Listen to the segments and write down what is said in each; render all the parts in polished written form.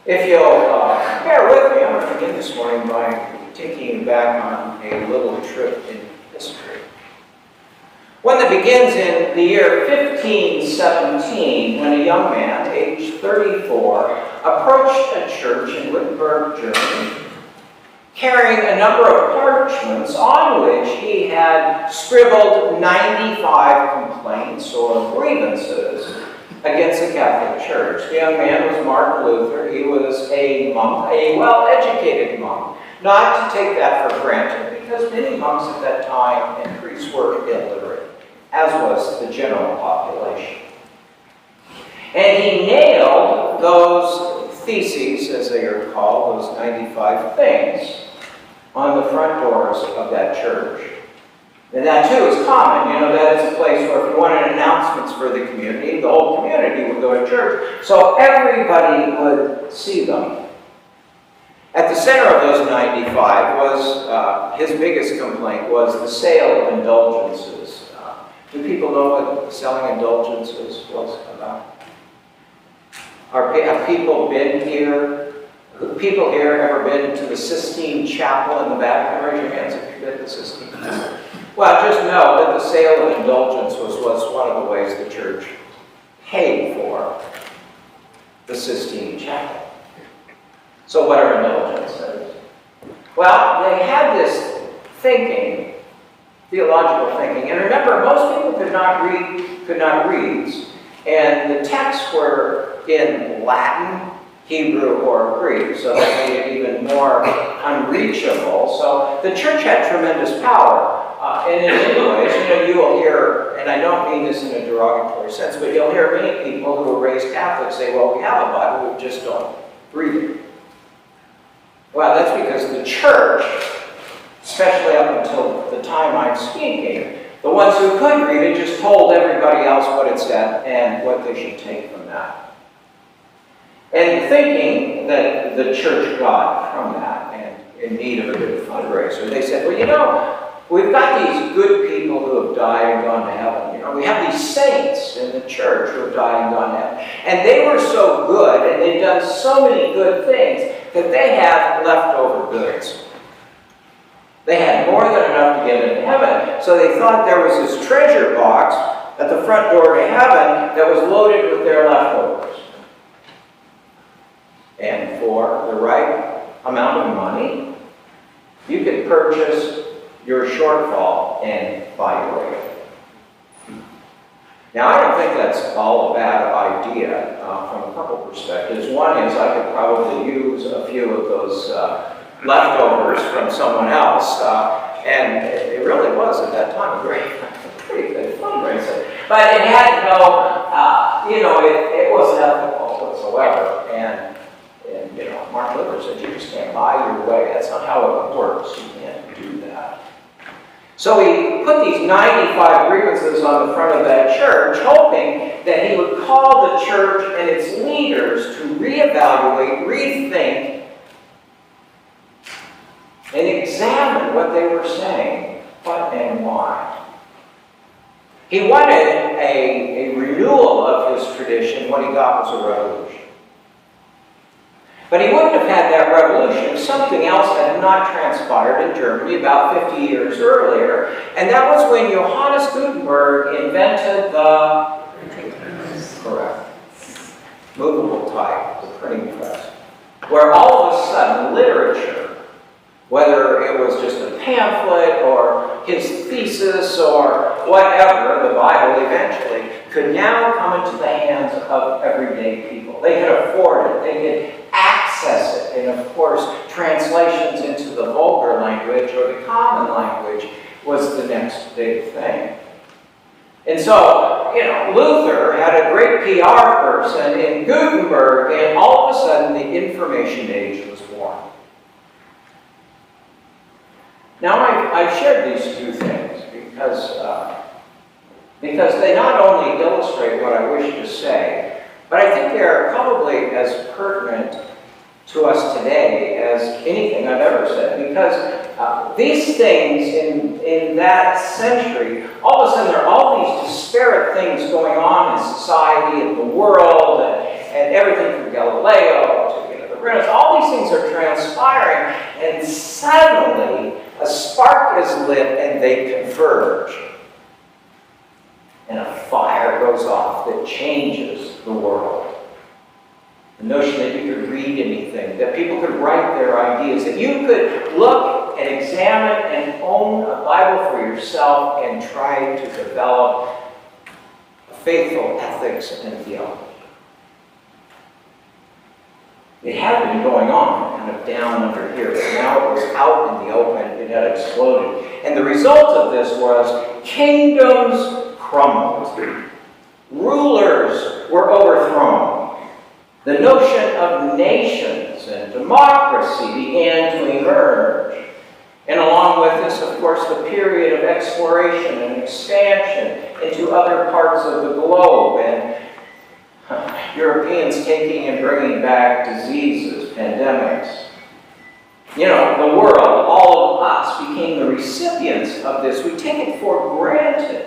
If you'll bear with me, I'm going to begin this morning by taking you back on a little trip in history. One that begins in the year 1517, when a young man, aged 34, approached a church in Wittenberg, Germany, carrying a number of parchments on which he had scribbled 95 complaints or grievances against the Catholic Church. The young man was Martin Luther. He was a monk, a well-educated monk. Not to take that for granted, because many monks at that time and priests were illiterate, as was the general population. And he nailed those theses, as they are called, those 95 things, on the front doors of that church. And that too is common. You know, that is a place where if you wanted announcements for the community, the whole community would go to church. So everybody would see them. At the center of those 95 was, his biggest complaint was the sale of indulgences. Do people know what selling indulgences was about? Have people been here? People here ever been to the Sistine Chapel in the back? Raise your hands if you've been to the Sistine Chapel. Well, just know that the sale of indulgence was one of the ways the church paid for the Sistine Chapel. So what are indulgences? Well, they had this thinking, theological thinking. And remember, most people could not read, and the texts were in Latin, Hebrew, or Greek, so that made it even more unreachable. So the church had tremendous power. And in many ways, you will hear, and I don't mean this in a derogatory sense, but you'll hear many people who are raised Catholic say, well, we have a Bible, we just don't read it. Well, that's because the church, especially up until the time I'm speaking, the ones who could read it just told everybody else what it said and what they should take from that. And thinking that the church got from that, and in need of a good fundraiser, they said, well, you know, we've got these good people who have died and gone to heaven. You know, we have these saints in the church who have died and gone to heaven. And they were so good, and they've done so many good things, that they have leftover goods. They had more than enough to get into heaven. So they thought there was this treasure box at the front door to heaven that was loaded with their leftovers. And for the right amount of money, you could purchase your shortfall and buy your way. Now, I don't think that's all a bad idea from a couple perspectives. One is I could probably use a few of those leftovers from someone else, and it really was at that time a pretty good fundraiser. But it had no, it wasn't ethical whatsoever. And Martin Luther said, you just can't buy your way. That's not how it works. You can't do that. So he put these 95 grievances on the front of that church, hoping that he would call the church and its leaders to reevaluate, rethink, and examine what they were saying, what and why. He wanted a renewal of his tradition. What he got was a revolution. But he wouldn't have had that revolution if something else had not transpired in Germany about 50 years earlier, and that was when Johannes Gutenberg invented the movable type, the printing press, where all of a sudden literature, whether it was just a pamphlet or his thesis or whatever, the Bible eventually, could now come into the hands of everyday people. They could afford it. They could access it. And of course, translations into the vulgar language or the common language was the next big thing. And so, Luther had a great PR person in Gutenberg, and all of a sudden the information age was born. Now, I've shared these two things because they not only illustrate what I wish to say, but I think they're probably as pertinent to us today as anything I've ever said. Because these things in that century, all of a sudden there are all these disparate things going on in society and the world, and everything from Galileo to the granted. All these things are transpiring, and suddenly a spark is lit and they converge. And a fire goes off that changes the world. The notion that you could read anything, that people could write their ideas, that you could look and examine and own a Bible for yourself and try to develop a faithful ethics and theology. It had been going on, kind of down under here, but now it was out in the open, it had exploded. And the result of this was kingdoms crumbled. Rulers were overthrown. The notion of nations and democracy began to emerge. And along with this, of course, the period of exploration and expansion into other parts of the globe, and Europeans taking and bringing back diseases, pandemics. You know, the world, all of us, became the recipients of this. We take it for granted.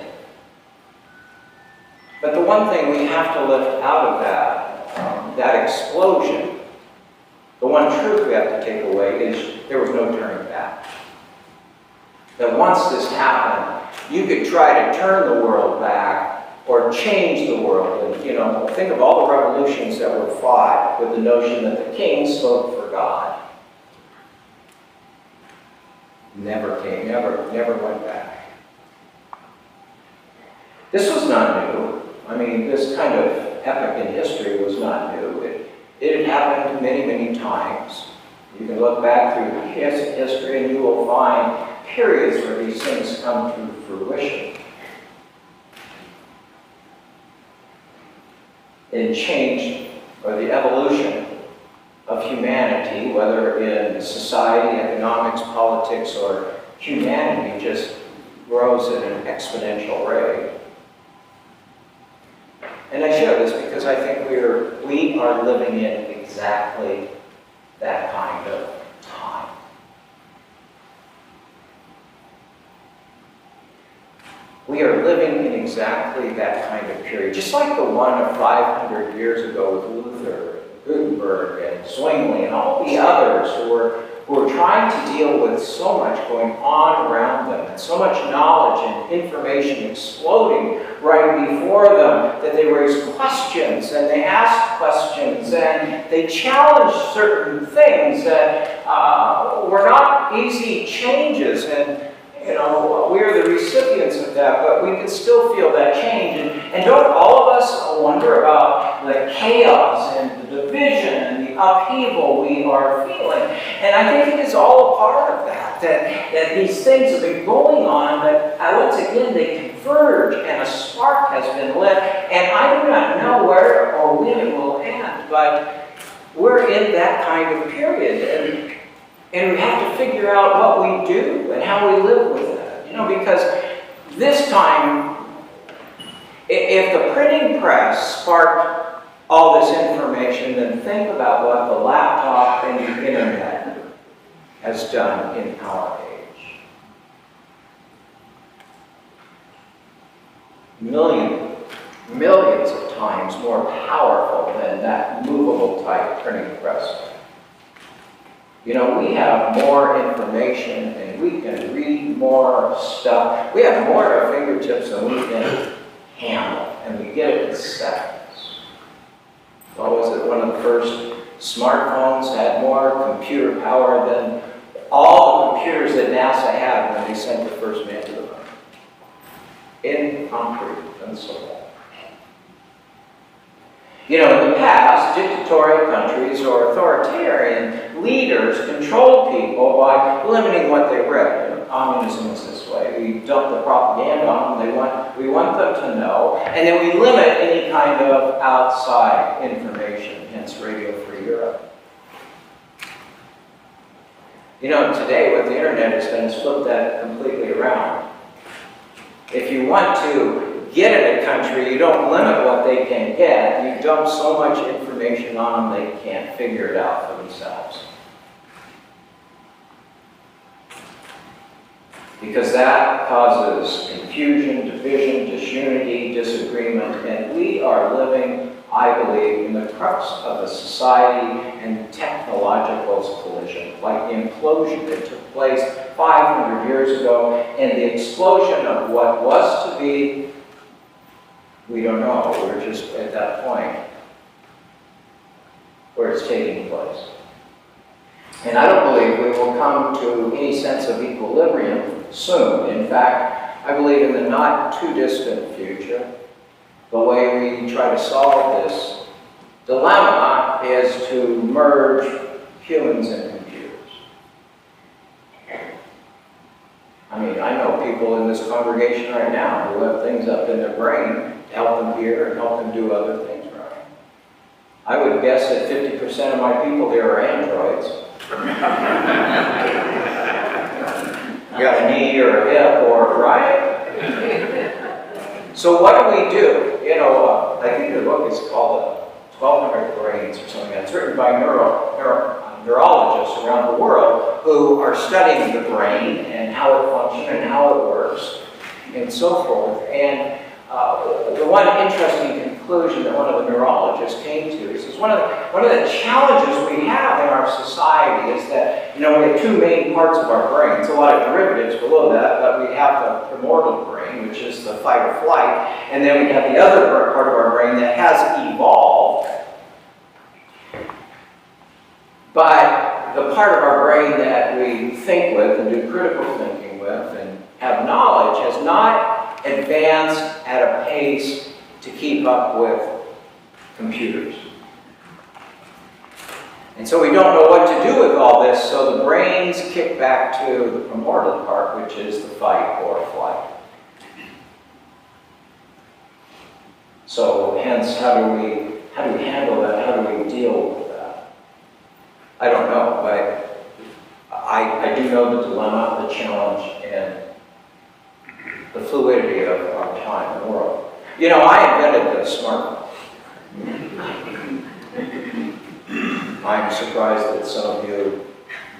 But the one thing we have to lift out of that explosion, the one truth we have to take away is there was no turning back. That once this happened, you could try to turn the world back or change the world. And, you know, think of all the revolutions that were fought with the notion that the king spoke for God. Never went back. This was not new. I mean, this kind of epic in history was not new. It had happened many, many times. You can look back through history and you will find periods where these things come to fruition. And change, or the evolution of humanity, whether in society, economics, politics, or humanity, just grows at an exponential rate. And I share this because I think we are living in exactly that kind of time. We are living in exactly that kind of period. Just like the one of 500 years ago with Luther, Gutenberg, and Zwingli, and all the others who were trying to deal with so much going on around them, and so much knowledge and information exploding right before them, that they raised questions, and they asked questions, and they challenged certain things that were not easy changes, and you know, we are the recipients of that, but we can still feel that change. And don't all of us wonder about the chaos and the division and the upheaval we are feeling? And I think it is all a part of that these things have been going on, but once again they converge and a spark has been lit. And I do not know where or when it will end, but we're in that kind of period. And we have to figure out what we do and how we live with it. You know, because this time, if the printing press sparked all this information, then think about what the laptop and the internet has done in our age. Millions of times more powerful than that movable type printing press. You know, we have more information and we can read more stuff. We have more at our fingertips than we can handle, and we get it in seconds. What was it? One of the first smartphones had more computer power than all the computers that NASA had when they sent the first man to the moon. Inconceivable. You know, in the past, dictatorial countries or authoritarian leaders controlled people by limiting what they read. You know, communism is this way. We dump the propaganda on them. We want them to know. And then we limit any kind of outside information, hence Radio Free Europe. You know, today what the internet has done is flip that completely around. If you want to get at a country, you don't limit what they can get. You dump so much information on them they can't figure it out for themselves. Because that causes confusion, division, disunity, disagreement, and we are living I believe, in the crux of the society and technological collision, like the implosion that took place 500 years ago, and the explosion of what was to be. We don't know. We're just at that point where it's taking place. And I don't believe we will come to any sense of equilibrium soon. In fact, I believe in the not too distant future, the way we try to solve this dilemma is to merge humans and computers. I mean, I know people in this congregation right now who have things up in their brain to help them hear and help them do other things, right? I would guess that 50% of my people here are androids. You got a knee or a hip or, right? So what do? You know, I think the book is called 1200 Brains or something. It's written by neurologists around the world who are studying the brain and how it functions and how it works and so forth. And the one interesting conclusion that one of the neurologists came to is one of the challenges we have in our society is that, you know, we have two main parts of our brain. It's a lot of derivatives below that, but we have the primordial brain, which is the fight or flight, and then we have the other part of our brain that has evolved, but the part of our brain that we think with and do critical thinking with and have knowledge has not advanced at a pace to keep up with computers. And so we don't know what to do with all this, so the brains kick back to the primordial part, which is the fight or flight. So hence, how do we handle that? How do we deal with that? I don't know, but I do know the dilemma, the challenge, and the fluidity of our time and world. You know, I invented the smartphone. I'm surprised that some of you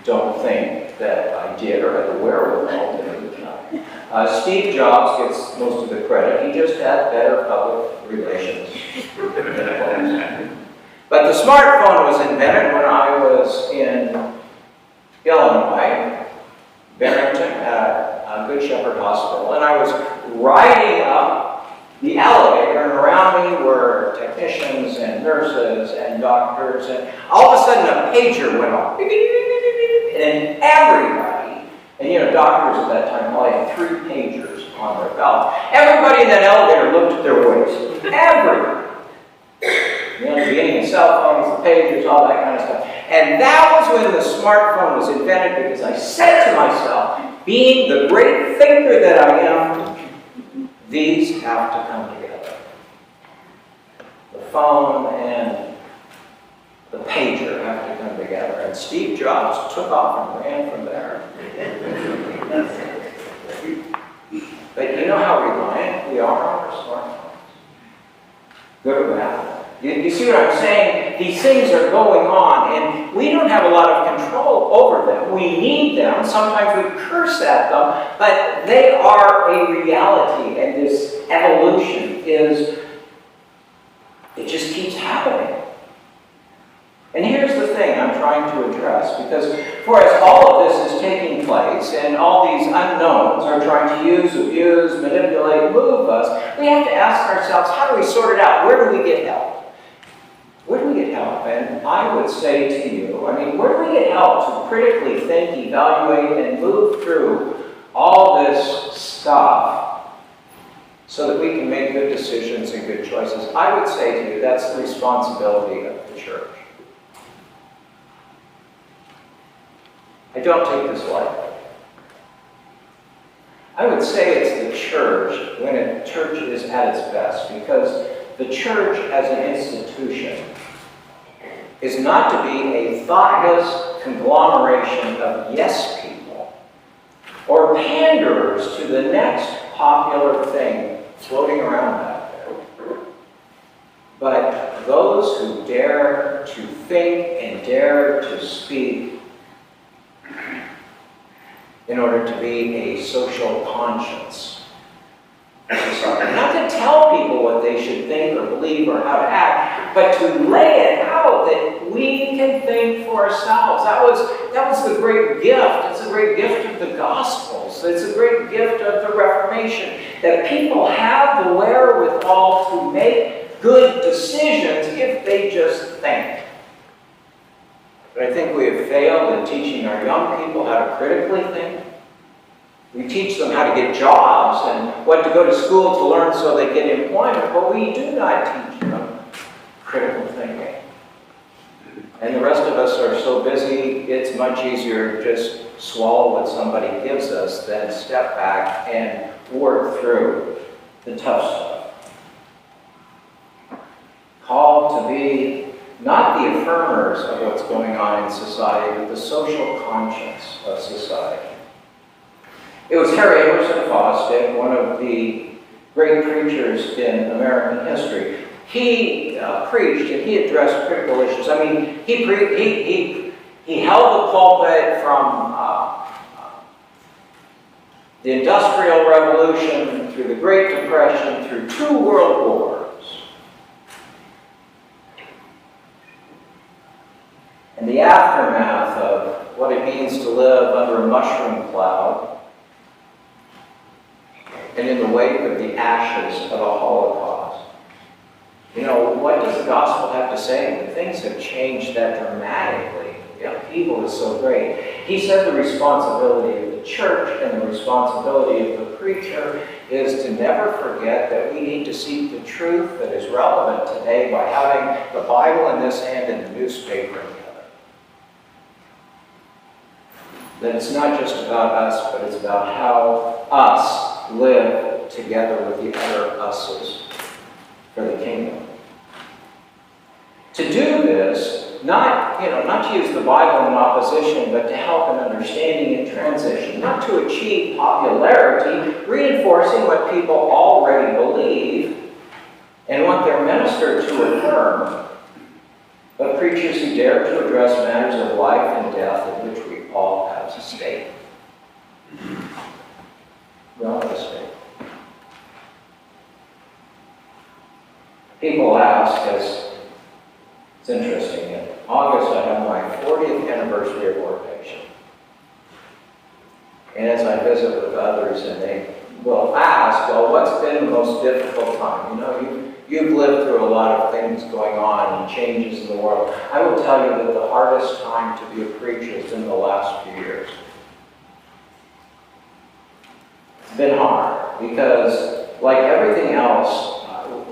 don't think that I did or had the wherewithal to do the job. Steve Jobs gets most of the credit. He just had better public relations. But the smartphone was invented when I was in Illinois, Barrington, at Good Shepherd Hospital, and I was riding up the elevator, and around me were technicians and nurses and doctors, and all of a sudden a pager went off, and everybody, and you know, doctors at that time probably had 3 pagers on their belt. Everybody in that elevator looked at their waist. Everybody. You know, the beginning of cell phones, the pagers, all that kind of stuff. And that was when the smartphone was invented, because I said to myself, being the great thinker that I am, these have to come together. The phone and the pager have to come together. And Steve Jobs took off and ran from there. But you know how reliant we are on our smartphones? Good or bad? You see what I'm saying? These things are going on, and we don't have a lot of control over them. We need them. Sometimes we curse at them, but they are a reality, and this evolution it just keeps happening. And here's the thing I'm trying to address, because for as all of this is taking place, and all these unknowns are trying to use, abuse, manipulate, move us, we have to ask ourselves, how do we sort it out? Where do we get help? Where do we get help? And I would say to you, where do we get help to critically think, evaluate, and move through all this stuff so that we can make good decisions and good choices? I would say to you, that's the responsibility of the church. I don't take this lightly. I would say it's the church when a church is at its best, because the church as an institution is not to be a thoughtless conglomeration of yes people or panderers to the next popular thing floating around out there, but those who dare to think and dare to speak in order to be a social conscience. Not to tell people what they should think or believe or how to act, but to lay it out that we can think for ourselves. That was the great gift. It's a great gift of the Gospels. It's a great gift of the Reformation, that people have the wherewithal to make good decisions if they just think. But I think we have failed in teaching our young people how to critically think. We teach them how to get jobs and what to go to school to learn so they get employment, but we do not teach them critical thinking. And the rest of us are so busy, it's much easier to just swallow what somebody gives us than step back and work through the tough stuff. Called to be not the affirmers of what's going on in society, but the social conscience of society. It was Harry Emerson Fosdick, one of the great preachers in American history. He preached and he addressed critical issues. I mean, he held the pulpit from the Industrial Revolution through the Great Depression, through 2 world wars. And the aftermath of what it means to live under a mushroom cloud, and in the wake of the ashes of a Holocaust. You know, what does the gospel have to say when things have changed that dramatically? The upheaval is so great. He said the responsibility of the church and the responsibility of the preacher is to never forget that we need to seek the truth that is relevant today by having the Bible in this hand and the newspaper in the other. That it's not just about us, but it's about how us live together with the other us's for the kingdom. To do this, not to use the Bible in opposition, but to help in understanding and transition, not to achieve popularity, reinforcing what people already believe and want their minister to affirm, but preachers who dare to address matters of life and death in which we all have a stake. People ask us, it's interesting, in August I have my 40th anniversary of ordination. And as I visit with others and they will ask, well, what's been the most difficult time? You know, you've lived through a lot of things going on and changes in the world. I will tell you that the hardest time to be a preacher has been the last few years. It's been hard because, like everything else,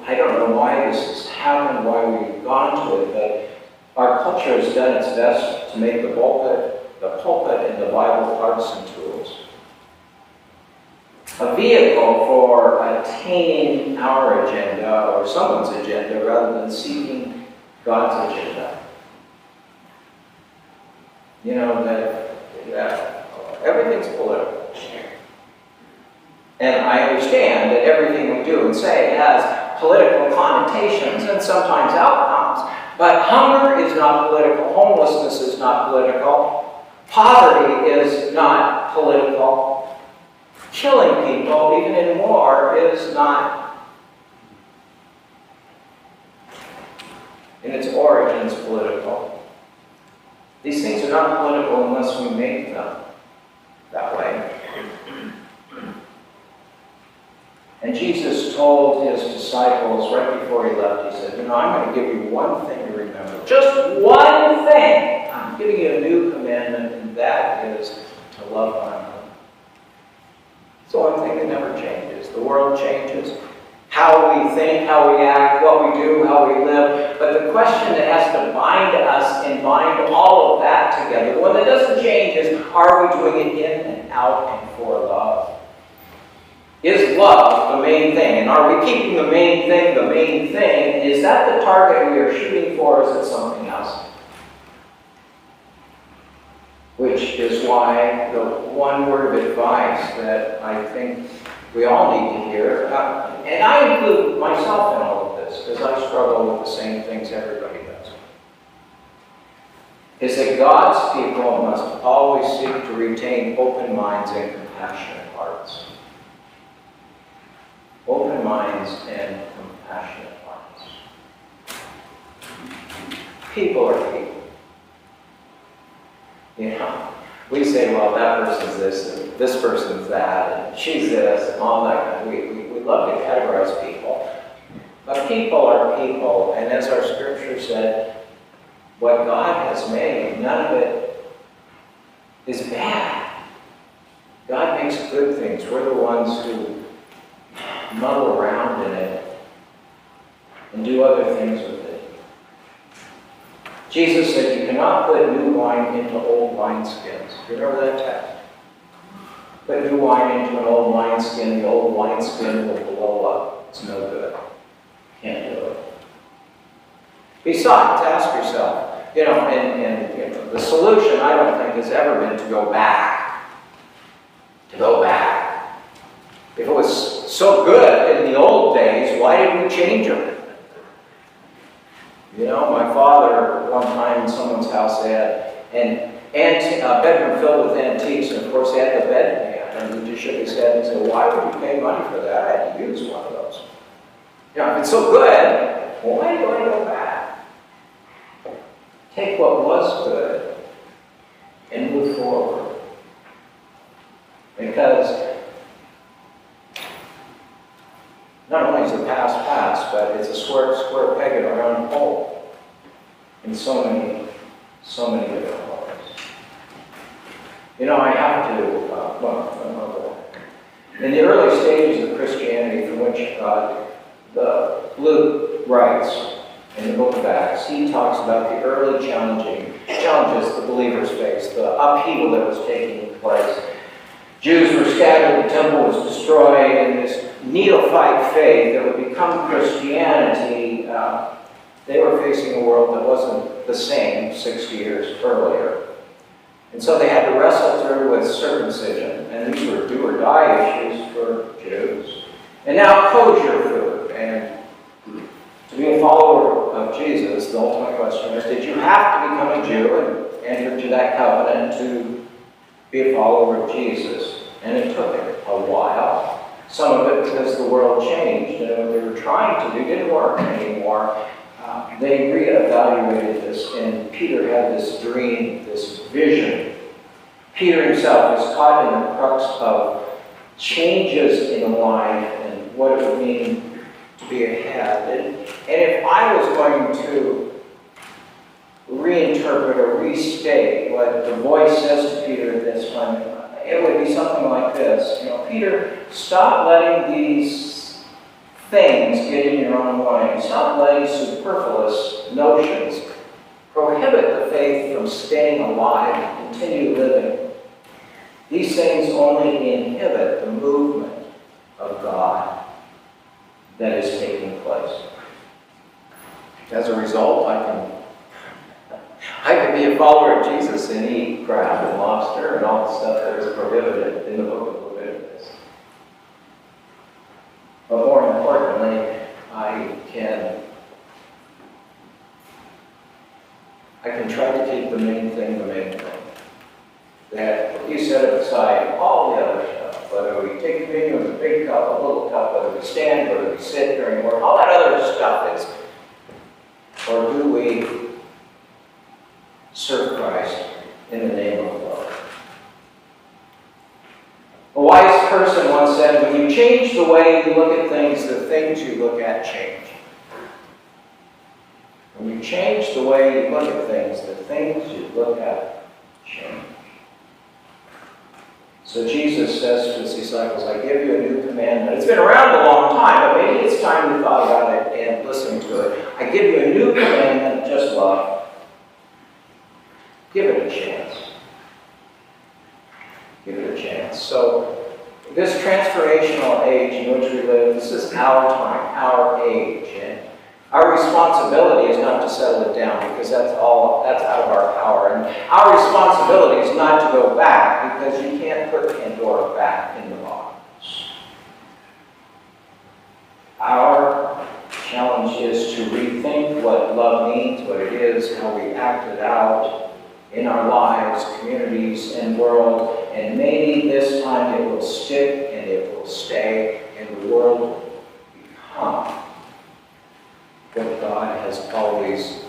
I don't know why this has happened, why we've gone to it, but our culture has done its best to make the pulpit and the Bible partisan tools. A vehicle for attaining our agenda or someone's agenda rather than seeking God's agenda. You know, that everything's political. And I understand that everything we do and say has political connotations and sometimes outcomes, but hunger is not political, homelessness is not political, poverty is not political, killing people, even in war, is not, in its origins, political. These things are not political unless we make them that way. And Jesus told his disciples right before he left, he said, I'm going to give you one thing to remember. Just one thing. I'm giving you a new commandment, and that is to love one another. It's the one thing that never changes. The world changes. How we think, how we act, what we do, how we live. But the question that has to bind us and bind all of that together, the one that doesn't change is, are we doing it in and out and for love? Is love the main thing? And are we keeping the main thing the main thing? Is that the target we are shooting for, or is it something else? Which is why the one word of advice that I think we all need to hear, and I include myself in all of this, because I struggle with the same things everybody does, is that God's people must always seek to retain open minds and compassionate hearts. Open minds and compassionate hearts. People are people. You know, we say, well, that person's this, and this person's that, and she's this, and all that. We love to categorize people. But people are people, and as our scripture said, what God has made, none of it is bad. God makes good things. We're the ones who muddle around in it and do other things with it. Jesus said you cannot put new wine into old wineskins. Do you remember that text? Put new wine into an old wineskin, the old wineskin will blow up. It's no good. Can't do it. Besides, ask yourself, and the solution, I don't think, has ever been to go back. To go back. If it was so good in the old days, why did we change them? You know, my father, one time in someone's house, they had a bedroom filled with antiques, and of course they had the bed man, and he just shook his head and said, why would you pay money for that? I had to use one of those. You know, if it's so good, why do I go back? Take what was good and move forward. Because not only is the past past, but it's a square peg in a round hole in so many different ways. You know, I have to, in the early stages of Christianity, from which the Luke writes in the book of Acts, he talks about the early challenges the believers faced, the upheaval that was taking place. Jews were scattered, the temple was destroyed, and this neophyte faith that would become Christianity, they were facing a world that wasn't the same 60 years earlier. And so they had to wrestle through with circumcision, and these were do-or-die issues for Jews. And now kosher food, and to be a follower of Jesus, the ultimate question is, did you have to become a Jew and enter into that covenant to be a follower of Jesus? And it took it a while. Some of it because the world changed, and what they were trying to do didn't work anymore. They reevaluated this, and Peter had this dream, this vision. Peter himself was caught in the crux of changes in life and what it would mean to be ahead. And if I was going to reinterpret or restate what the voice says to Peter at this time, it would be something like this. You know, Peter, stop letting these things get in your own way. Stop letting superfluous notions prohibit the faith from staying alive and continue living. These things only inhibit the movement of God that is taking place. As a result, I can be a follower of Jesus and eat crab and lobster and all the stuff that is prohibited in the book of Leviticus. But more importantly, I can try to keep the main thing the main thing. That you set aside all the other stuff, whether we take communion with a big cup, a little cup, whether we stand, whether we sit during work, all that other stuff is. Or do we serve Christ in the name of love? A wise person once said, when you change the way you look at things, the things you look at change. When you change the way you look at things, the things you look at change. So Jesus says to his disciples, I give you a new commandment. It's been around a long time, but maybe it's time you thought about it and listened to it. I give you a new commandment, just love. Give it a chance. Give it a chance. So, this transformational age in which we live, this is our time, our age. And our responsibility is not to settle it down, because that's out of our power. And our responsibility is not to go back, because you can't put Pandora back in the box. Our challenge is to rethink what love means, what it is, how we act it out in our lives, communities, and world. And maybe this time it will stick and it will stay, and the world will become what God has always